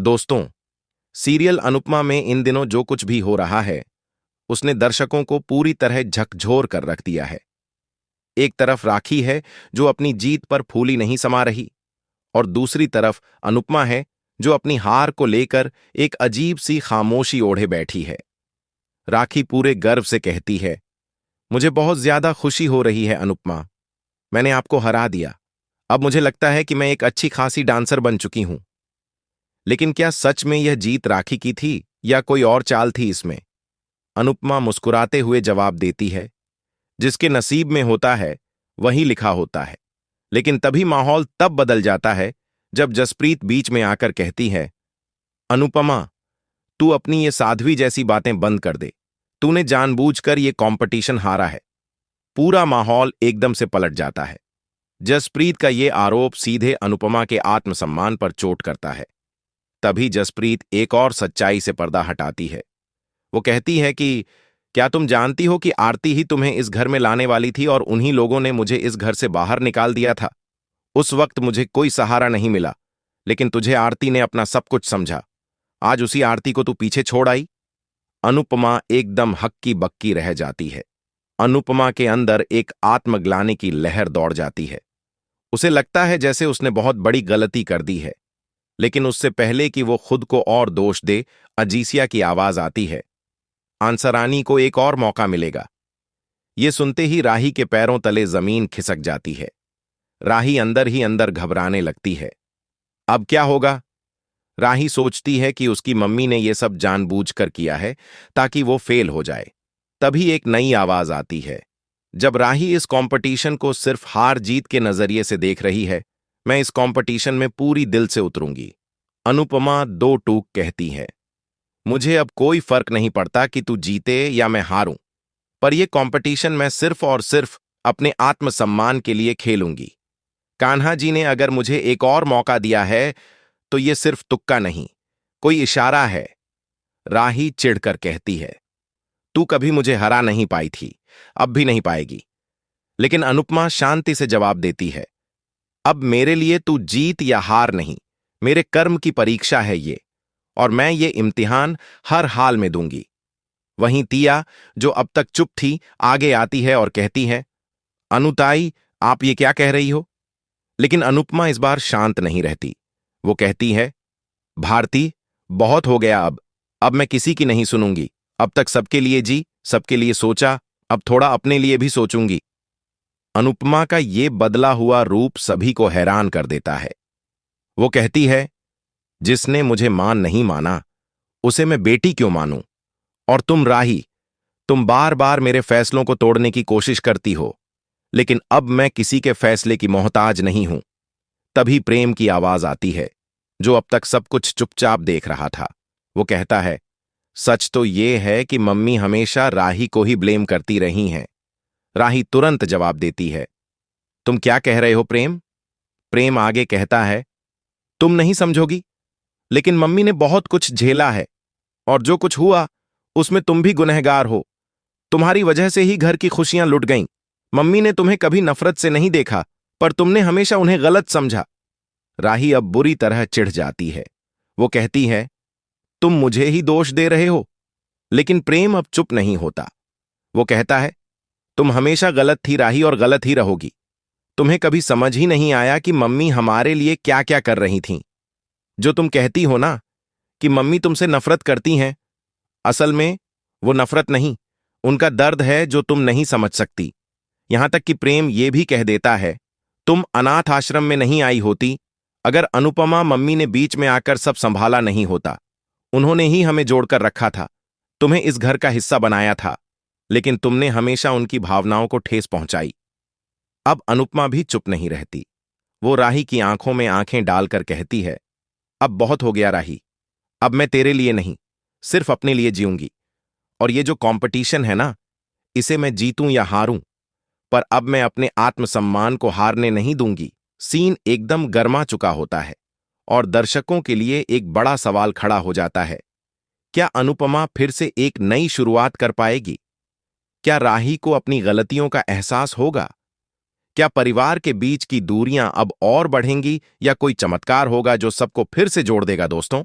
दोस्तों, सीरियल अनुपमा में इन दिनों जो कुछ भी हो रहा है, उसने दर्शकों को पूरी तरह झकझोर कर रख दिया है। एक तरफ राखी है जो अपनी जीत पर फूली नहीं समा रही, और दूसरी तरफ अनुपमा है जो अपनी हार को लेकर एक अजीब सी खामोशी ओढ़े बैठी है। राखी पूरे गर्व से कहती है, मुझे बहुत ज्यादा खुशी हो रही है अनुपमा, मैंने आपको हरा दिया। अब मुझे लगता है कि मैं एक अच्छी खासी डांसर बन चुकी हूं। लेकिन क्या सच में यह जीत राखी की थी या कोई और चाल थी इसमें? अनुपमा मुस्कुराते हुए जवाब देती है, जिसके नसीब में होता है वही लिखा होता है। लेकिन तभी माहौल तब बदल जाता है जब जसप्रीत बीच में आकर कहती है, अनुपमा, तू अपनी ये साध्वी जैसी बातें बंद कर दे। तूने जानबूझकर ये कंपटीशन हारा है। पूरा माहौल एकदम से पलट जाता है। जसप्रीत का ये आरोप सीधे अनुपमा के आत्मसम्मान पर चोट करता है। तभी जसप्रीत एक और सच्चाई से पर्दा हटाती है। वो कहती है कि क्या तुम जानती हो कि आरती ही तुम्हें इस घर में लाने वाली थी और उन्हीं लोगों ने मुझे इस घर से बाहर निकाल दिया था। उस वक्त मुझे कोई सहारा नहीं मिला, लेकिन तुझे आरती ने अपना सब कुछ समझा। आज उसी आरती को तू पीछे छोड़ आई। अनुपमा एकदम हक्की बक्की रह जाती है। अनुपमा के अंदर एक आत्मग्लानि की लहर दौड़ जाती है। उसे लगता है जैसे उसने बहुत बड़ी गलती कर दी है। लेकिन उससे पहले कि वो खुद को और दोष दे, अजीसिया की आवाज आती है, आंसरानी को एक और मौका मिलेगा। ये सुनते ही राही के पैरों तले जमीन खिसक जाती है। राही अंदर ही अंदर घबराने लगती है। अब क्या होगा? राही सोचती है कि उसकी मम्मी ने यह सब जानबूझकर किया है ताकि वो फेल हो जाए। तभी एक नई आवाज आती है। जब राही इस कंपटीशन को सिर्फ हार जीत के नजरिए से देख रही है, मैं इस कंपटीशन में पूरी दिल से उतरूंगी। अनुपमा दो टूक कहती है, मुझे अब कोई फर्क नहीं पड़ता कि तू जीते या मैं हारूं, पर यह कंपटीशन मैं सिर्फ और सिर्फ अपने आत्मसम्मान के लिए खेलूंगी। कान्हा जी ने अगर मुझे एक और मौका दिया है तो यह सिर्फ तुक्का नहीं, कोई इशारा है। राही चिढ़कर कहती है, तू कभी मुझे हरा नहीं पाई थी, अब भी नहीं पाएगी। लेकिन अनुपमा शांति से जवाब देती है, अब मेरे लिए तू जीत या हार नहीं, मेरे कर्म की परीक्षा है ये, और मैं ये इम्तिहान हर हाल में दूंगी। वहीं तिया, जो अब तक चुप थी, आगे आती है और कहती है, अनुताई, आप ये क्या कह रही हो? लेकिन अनुपमा इस बार शांत नहीं रहती। वो कहती है, भारती, बहुत हो गया अब मैं किसी की नहीं सुनूंगी। अब तक सबके लिए जी, सबके लिए सोचा, अब थोड़ा अपने लिए भी सोचूंगी। अनुपमा का ये बदला हुआ रूप सभी को हैरान कर देता है। वो कहती है, जिसने मुझे मां नहीं माना, उसे मैं बेटी क्यों मानूं? और तुम राही, तुम बार बार मेरे फैसलों को तोड़ने की कोशिश करती हो, लेकिन अब मैं किसी के फैसले की मोहताज नहीं हूं। तभी प्रेम की आवाज आती है, जो अब तक सब कुछ चुपचाप देख रहा था। वो कहता है, सच तो ये है कि मम्मी हमेशा राही को ही ब्लेम करती रही हैं। राही तुरंत जवाब देती है, तुम क्या कह रहे हो प्रेम? प्रेम आगे कहता है, तुम नहीं समझोगी, लेकिन मम्मी ने बहुत कुछ झेला है, और जो कुछ हुआ उसमें तुम भी गुनहगार हो। तुम्हारी वजह से ही घर की खुशियां लुट गईं। मम्मी ने तुम्हें कभी नफरत से नहीं देखा, पर तुमने हमेशा उन्हें गलत समझा। राही अब बुरी तरह चिढ़ जाती है। वो कहती है, तुम मुझे ही दोष दे रहे हो। लेकिन प्रेम अब चुप नहीं होता। वो कहता है, तुम हमेशा गलत थी राही, और गलत ही रहोगी। तुम्हें कभी समझ ही नहीं आया कि मम्मी हमारे लिए क्या क्या कर रही थीं। जो तुम कहती हो ना कि मम्मी तुमसे नफरत करती हैं, असल में वो नफरत नहीं, उनका दर्द है जो तुम नहीं समझ सकती। यहां तक कि प्रेम ये भी कह देता है, तुम अनाथ आश्रम में नहीं आई होती अगर अनुपमा मम्मी ने बीच में आकर सब संभाला नहीं होता। उन्होंने ही हमें जोड़कर रखा था, तुम्हें इस घर का हिस्सा बनाया था, लेकिन तुमने हमेशा उनकी भावनाओं को ठेस पहुंचाई। अब अनुपमा भी चुप नहीं रहती। वो राही की आंखों में आंखें डालकर कहती है, अब बहुत हो गया राही, अब मैं तेरे लिए नहीं, सिर्फ अपने लिए जीऊंगी। और ये जो कंपटीशन है ना, इसे मैं जीतूं या हारूं, पर अब मैं अपने आत्मसम्मान को हारने नहीं दूंगी। सीन एकदम गर्मा चुका होता है और दर्शकों के लिए एक बड़ा सवाल खड़ा हो जाता है, क्या अनुपमा फिर से एक नई शुरुआत कर पाएगी? क्या राही को अपनी गलतियों का एहसास होगा? क्या परिवार के बीच की दूरियां अब और बढ़ेंगी, या कोई चमत्कार होगा जो सबको फिर से जोड़ देगा? दोस्तों,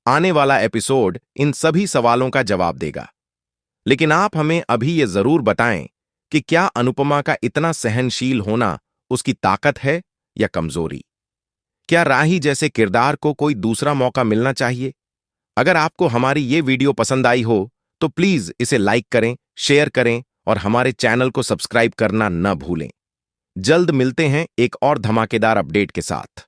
आने वाला एपिसोड इन सभी सवालों का जवाब देगा। लेकिन आप हमें अभी ये जरूर बताएं कि क्या अनुपमा का इतना सहनशील होना उसकी ताकत है या कमजोरी? क्या राही जैसे किरदार को कोई दूसरा मौका मिलना चाहिए? अगर आपको हमारी ये वीडियो पसंद आई हो तो प्लीज इसे लाइक करें, शेयर करें और हमारे चैनल को सब्सक्राइब करना न भूलें। जल्द मिलते हैं एक और धमाकेदार अपडेट के साथ।